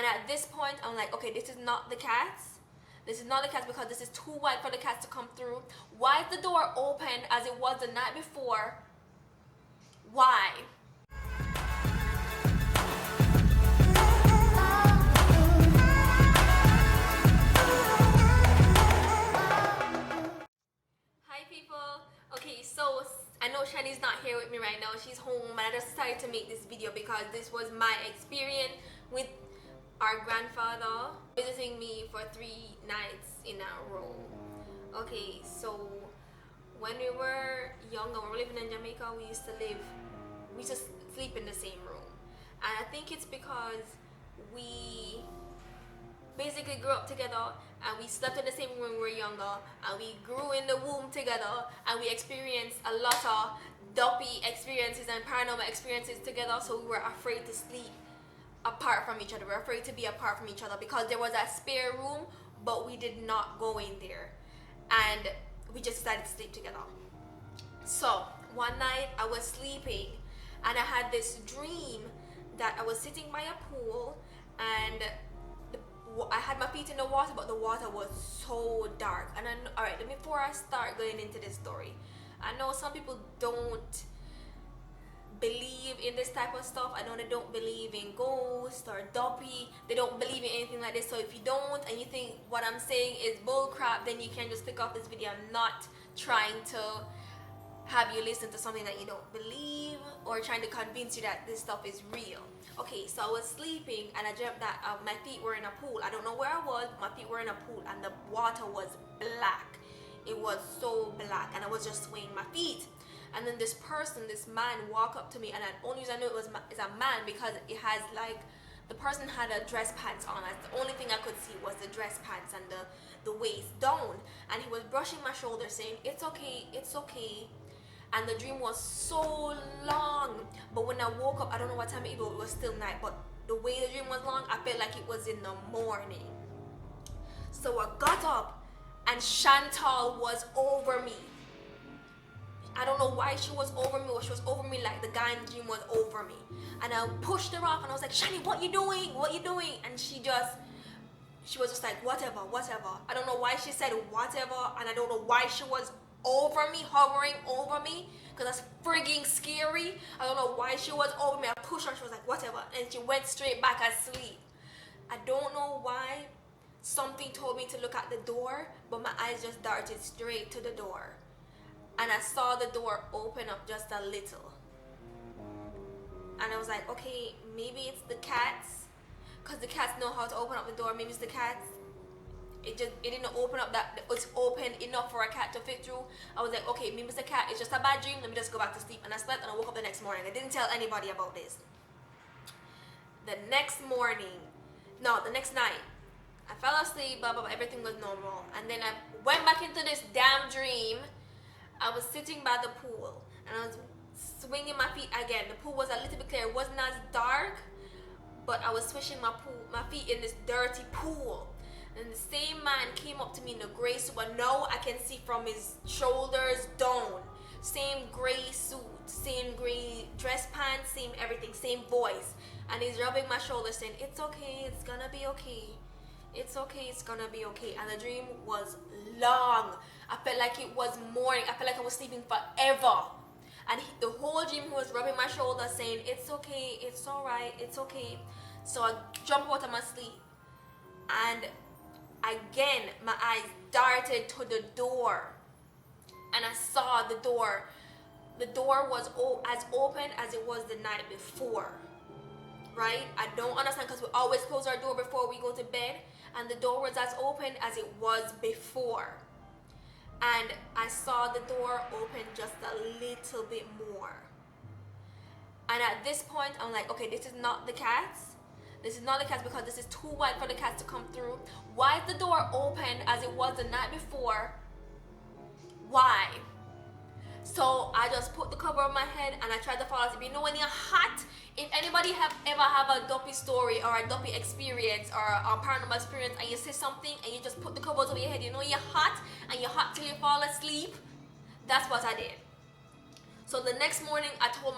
And at this point, I'm like, okay, this is not the cats. This is not the cats because this is too wide for the cats to come through. Why is the door open as it was the night before? Why? Hi people. Okay, so I know Shani's not here with me right now. She's home, and I just decided to make this video because this was my experience with our grandfather visiting me for 3 nights in a row. Okay, so when we were younger, when we were living in Jamaica, we used to sleep in the same room. And I think it's because we basically grew up together and we slept in the same room when we were younger, and we grew in the womb together, and we experienced a lot of Duppy experiences and paranormal experiences together, so we were afraid to sleep apart from each other. We were afraid to be apart from each other because there was a spare room, but we did not go in there, and we just decided to sleep together. So one night I was sleeping and I had this dream that I was sitting by a pool and I had my feet in the water, but the water was so dark. And alright, before I start going into this story, I know some people don't believe in this type of stuff. I know they don't believe in ghosts or Duppy. They don't believe in anything like this. So if you don't and you think what I'm saying is bull crap, then you can just click off this video. I'm not trying to have you listen to something that you don't believe or trying to convince you that this stuff is real. Okay, so I was sleeping and I dreamt that my feet were in a pool. I don't know where I was, but my feet were in a pool and the water was black. It was so black and I was just swaying my feet. And then this man walked up to me, and the only reason I knew it was a man because it has like, the person had a dress pants on. That's the only thing I could see was the dress pants and the waist down. And he was brushing my shoulder saying, it's okay, it's okay. And the dream was so long, but when I woke up, I don't know what time it was still night, but the way the dream was long, I felt like it was in the morning. So I got up and Chantal was over me. I don't know why she was over me, or she was over me like the guy in the dream was over me. And I pushed her off and I was like, Shani, what you doing? What you doing? And she was just like, whatever. I don't know why she said whatever, and I don't know why she was over me, hovering over me, because that's frigging scary. I don't know why she was over me. I pushed her, she was like, whatever, and she went straight back asleep. I don't know why. Something told me to look at the door, but my eyes just darted straight to the door. And I saw the door open up just a little. And I was like, okay, maybe it's the cats, because the cats know how to open up the door. Maybe it's the cats. It didn't open up that it's open enough for a cat to fit through. I was like, okay, maybe it's a cat, it's just a bad dream, let me just go back to sleep. And I slept and I woke up the next morning. I didn't tell anybody about this. The next night, I fell asleep, blah blah blah, everything was normal. And then I went back into this damn dream. I was sitting by the pool and I was swinging my feet again. The pool was a little bit clear, it wasn't as dark, but I was swishing my feet in this dirty pool. And the same man came up to me in a gray suit, but now I can see from his shoulders down. Same gray suit, same gray dress pants, same everything, same voice. And he's rubbing my shoulder saying, it's okay, it's gonna be okay. It's okay, it's gonna be okay. And the dream was long. I felt like it was morning. I felt like I was sleeping forever. And the whole dream he was rubbing my shoulder saying, it's okay, it's alright, it's okay. So I jumped out of my sleep. And again, my eyes darted to the door, and I saw the door. The door was as open as it was the night before, right? I don't understand, because we always close our door before we go to bed, and the door was as open as it was before. And I saw the door open just a little bit more. And at this point, I'm like, okay, this is not the cats. This is not the cats because this is too wide for the cats to come through. Why is the door open as it was the night before? Why? So I just put the cover on my head and I tried to fall asleep. You know when you're hot, if anybody ever have a Duppy story or a Duppy experience or a paranormal experience and you say something and you just put the covers over your head, you know you're hot and you're hot till you fall asleep? That's what I did. So the next morning I told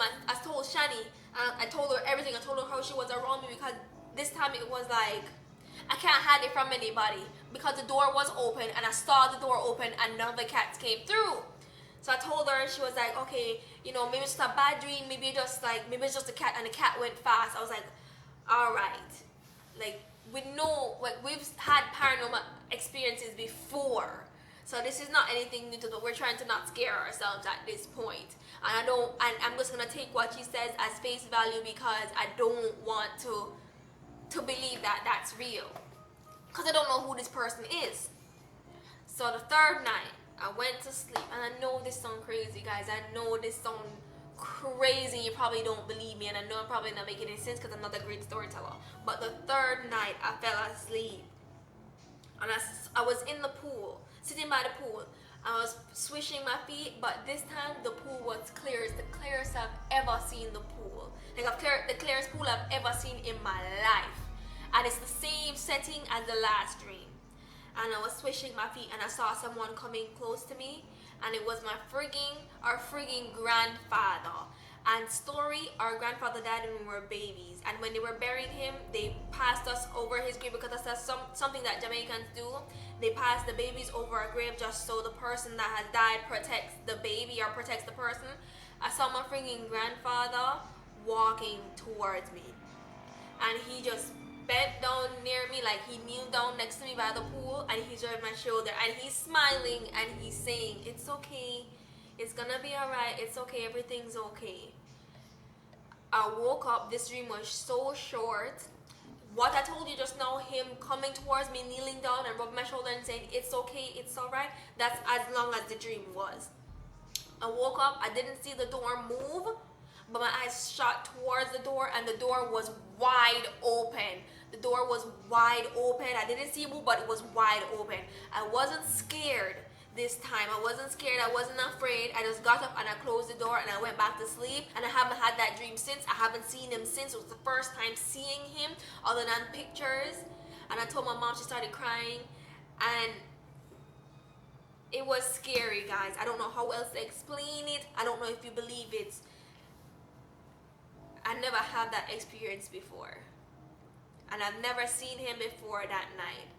Shani, I told her everything. I told her how she was around me because this time it was like I can't hide it from anybody because the door was open and I saw the door open and none of the cats came through. So I told her, she was like, okay, you know, maybe it's just a bad dream, maybe it's just a cat, and the cat went fast. I was like, all right, like we've had paranormal experiences before, so this is not anything new to us. We're trying to not scare ourselves at this point. And I'm just gonna take what she says as face value because I don't want to believe that that's real, because I don't know who this person is. So the third night, I went to sleep, and I know this sounds crazy, guys. I know this sounds crazy. You probably don't believe me, and I know I'm probably not making any sense because I'm not a great storyteller. But the third night, I fell asleep, and I was in the pool, sitting by the pool. I was swishing my feet, but this time the pool was clear. It's the clearest I've ever seen the pool. Like the clearest pool I've ever seen in my life, and it's the same setting as the last dream. And I was swishing my feet and I saw someone coming close to me, and it was our frigging grandfather. And story, our grandfather died when we were babies, and when they were burying him, they passed us over his grave, because that's something that Jamaicans do. They pass the babies over a grave just so the person that has died protects the baby or protects the person. I saw my frigging grandfather walking towards me, and he just bent down near me, like he kneeled down next to me by the pool, and he's on my shoulder, and he's smiling, and he's saying, it's okay, it's gonna be alright, it's okay, everything's okay. I woke up. This dream was so short. What I told you just now, him coming towards me, kneeling down and rubbing my shoulder and saying, it's okay, it's alright, that's as long as the dream was. I woke up, I didn't see the door move, but my eyes shot towards the door, and the door was wide open. The door was wide open. I didn't see it move, but it was wide open. I wasn't scared this time. I wasn't scared. I wasn't afraid. I just got up and I closed the door and I went back to sleep. And I haven't had that dream since. I haven't seen him since. It was the first time seeing him other than pictures. And I told my mom, she started crying. And it was scary, guys. I don't know how else to explain it. I don't know if you believe it. I never had that experience before, and I've never seen him before that night.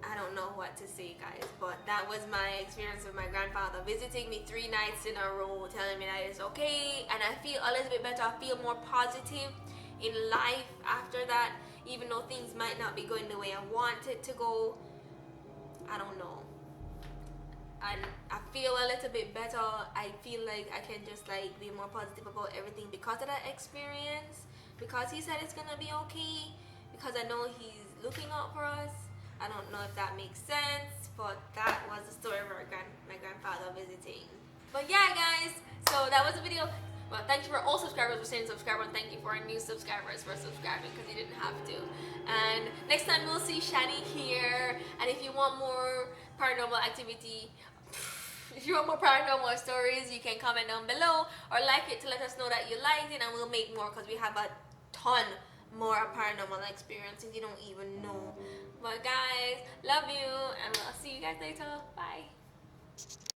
I don't know what to say, guys, but that was my experience with my grandfather visiting me 3 nights in a row, telling me that it's okay, and I feel a little bit better. I feel more positive in life after that, even though things might not be going the way I want it to go. I don't know. And I feel a little bit better. I feel like I can just like be more positive about everything because of that experience, because he said it's gonna be okay, because I know he's looking out for us. I don't know if that makes sense, but that was the story of my grandfather visiting. But yeah, guys, so that was the video. Well, thank you for all subscribers for saying subscribe, and thank you for our new subscribers for subscribing, because you didn't have to. And next time we'll see Shani here. And if you want more paranormal activity, if you want more paranormal stories, you can comment down below or like it to let us know that you liked it, and we'll make more, because we have a ton more paranormal experiences you don't even know. But guys, love you, and I'll see you guys later. Bye.